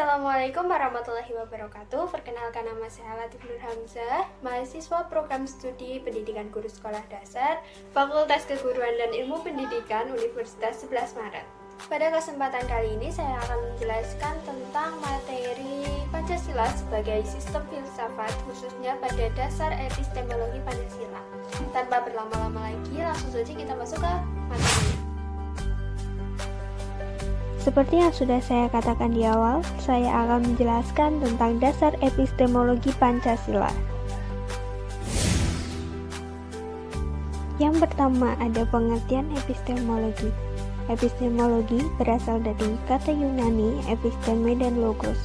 Assalamualaikum warahmatullahi wabarakatuh. Perkenalkan, nama saya Latif Nur Hamzah, mahasiswa program studi pendidikan guru sekolah dasar Fakultas Keguruan dan Ilmu Pendidikan Universitas 11 Maret. Pada kesempatan kali ini saya akan menjelaskan tentang materi Pancasila sebagai sistem filsafat, khususnya pada dasar epistemologi Pancasila. Tanpa berlama-lama lagi, langsung saja kita masuk ke materinya. Seperti yang sudah saya katakan di awal, saya akan menjelaskan tentang dasar epistemologi Pancasila. Yang pertama ada pengertian epistemologi. Epistemologi berasal dari kata Yunani episteme dan logos.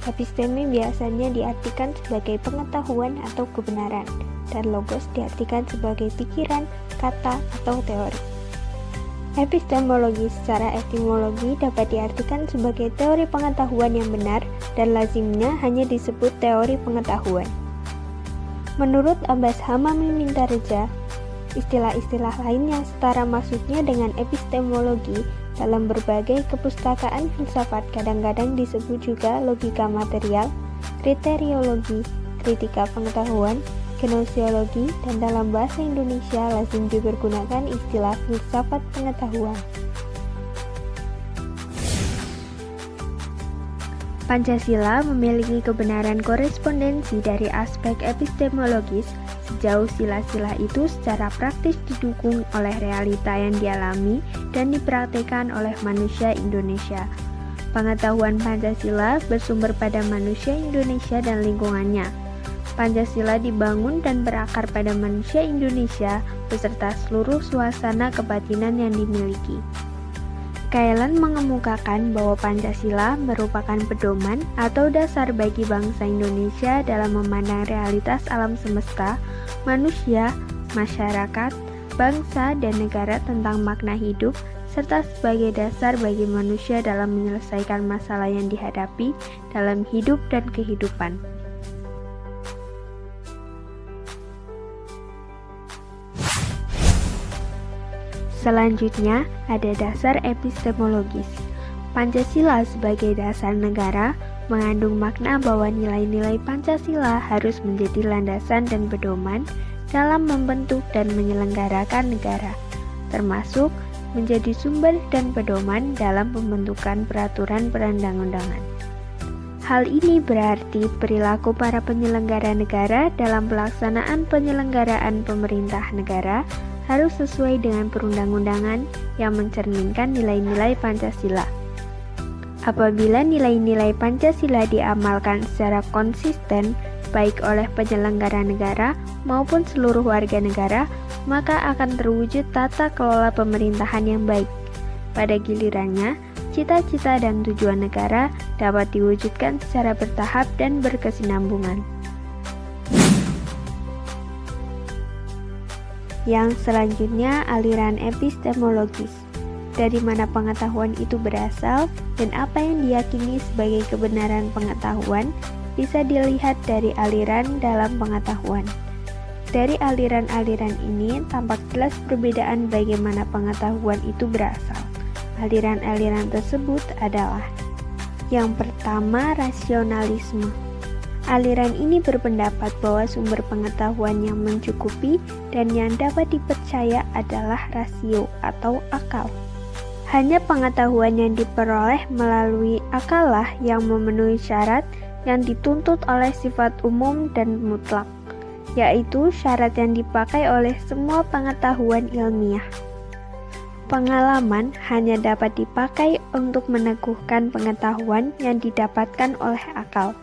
Episteme biasanya diartikan sebagai pengetahuan atau kebenaran, dan logos diartikan sebagai pikiran, kata, atau teori. Epistemologi secara etimologi dapat diartikan sebagai teori pengetahuan yang benar dan lazimnya hanya disebut teori pengetahuan. Menurut Abbas Hamami Mintareja, istilah-istilah lain yang setara maksudnya dengan epistemologi dalam berbagai kepustakaan filsafat kadang-kadang disebut juga logika material, kriteriologi, kritika pengetahuan, gnosiologi, dan dalam bahasa Indonesia lazim dipergunakan istilah filsafat pengetahuan. Pancasila memiliki kebenaran korespondensi dari aspek epistemologis sejauh sila-sila itu secara praktis didukung oleh realita yang dialami dan dipraktikkan oleh manusia Indonesia. Pengetahuan Pancasila bersumber pada manusia Indonesia dan lingkungannya. Pancasila dibangun dan berakar pada manusia Indonesia beserta seluruh suasana kebatinan yang dimiliki. Kaelan mengemukakan bahwa Pancasila merupakan pedoman atau dasar bagi bangsa Indonesia dalam memandang realitas alam semesta, manusia, masyarakat, bangsa, dan negara tentang makna hidup, serta sebagai dasar bagi manusia dalam menyelesaikan masalah yang dihadapi dalam hidup dan kehidupan. Selanjutnya, ada dasar epistemologis. Pancasila sebagai dasar negara mengandung makna bahwa nilai-nilai Pancasila harus menjadi landasan dan pedoman dalam membentuk dan menyelenggarakan negara, termasuk menjadi sumber dan pedoman dalam pembentukan peraturan perundang-undangan. Hal ini berarti perilaku para penyelenggara negara dalam pelaksanaan penyelenggaraan pemerintah negara harus sesuai dengan perundang-undangan yang mencerminkan nilai-nilai Pancasila. Apabila nilai-nilai Pancasila diamalkan secara konsisten, baik oleh penyelenggara negara maupun seluruh warga negara, maka akan terwujud tata kelola pemerintahan yang baik. Pada gilirannya, cita-cita dan tujuan negara dapat diwujudkan secara bertahap dan berkesinambungan. Yang selanjutnya, aliran epistemologis. Dari mana pengetahuan itu berasal dan apa yang diyakini sebagai kebenaran pengetahuan bisa dilihat dari aliran dalam pengetahuan. Dari aliran-aliran ini tampak jelas perbedaan bagaimana pengetahuan itu berasal. Aliran-aliran tersebut adalah: yang pertama, rasionalisme. Aliran ini berpendapat bahwa sumber pengetahuan yang mencukupi dan yang dapat dipercaya adalah rasio atau akal. Hanya pengetahuan yang diperoleh melalui akal lah yang memenuhi syarat yang dituntut oleh sifat umum dan mutlak, yaitu syarat yang dipakai oleh semua pengetahuan ilmiah. Pengalaman hanya dapat dipakai untuk meneguhkan pengetahuan yang didapatkan oleh akal.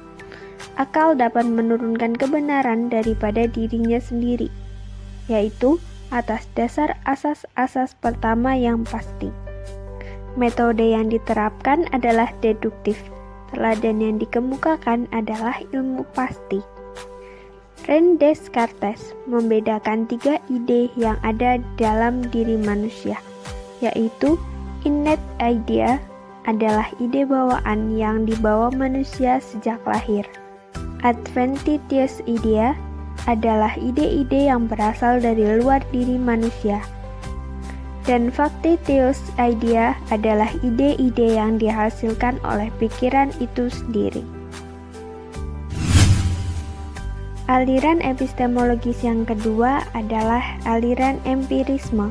Akal dapat menurunkan kebenaran daripada dirinya sendiri, yaitu atas dasar asas-asas pertama yang pasti. Metode yang diterapkan adalah deduktif. Teladan yang dikemukakan adalah ilmu pasti. René Descartes membedakan 3 ide yang ada dalam diri manusia, yaitu innate idea adalah ide bawaan yang dibawa manusia sejak lahir. Adventitious idea adalah ide-ide yang berasal dari luar diri manusia. Dan factitious idea adalah ide-ide yang dihasilkan oleh pikiran itu sendiri. Aliran epistemologis yang kedua adalah aliran empirisme.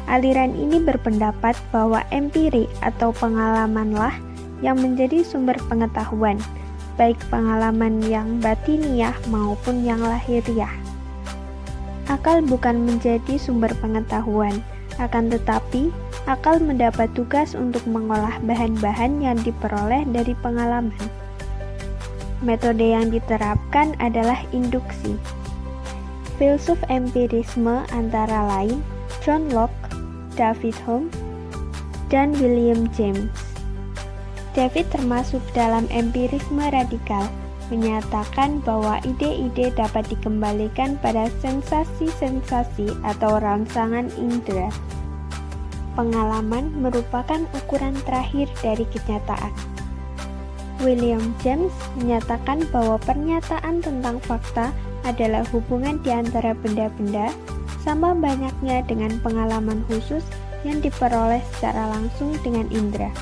Aliran ini berpendapat bahwa empiri atau pengalamanlah yang menjadi sumber pengetahuan, baik pengalaman yang batiniah maupun yang lahiriah. Akal bukan menjadi sumber pengetahuan, akan tetapi akal mendapat tugas untuk mengolah bahan-bahan yang diperoleh dari pengalaman. Metode yang diterapkan adalah induksi. Filsuf empirisme antara lain John Locke, David Hume, dan William James. David termasuk dalam empirisme radikal, menyatakan bahwa ide-ide dapat dikembalikan pada sensasi-sensasi atau rangsangan indera. Pengalaman merupakan ukuran terakhir dari kenyataan. William James menyatakan bahwa pernyataan tentang fakta adalah hubungan di antara benda-benda sama banyaknya dengan pengalaman khusus yang diperoleh secara langsung dengan indera.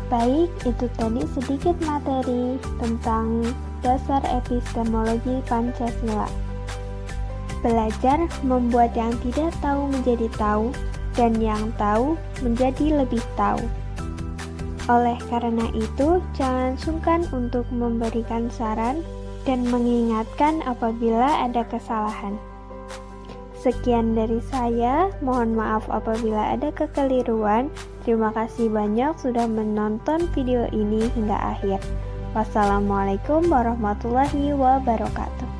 Baik, itu tadi sedikit materi tentang dasar epistemologi Pancasila. Belajar membuat yang tidak tahu menjadi tahu, dan yang tahu menjadi lebih tahu. Oleh karena itu, jangan sungkan untuk memberikan saran dan mengingatkan apabila ada kesalahan. Sekian dari saya, mohon maaf apabila ada kekeliruan. Terima kasih banyak sudah menonton video ini hingga akhir. Wassalamualaikum warahmatullahi wabarakatuh.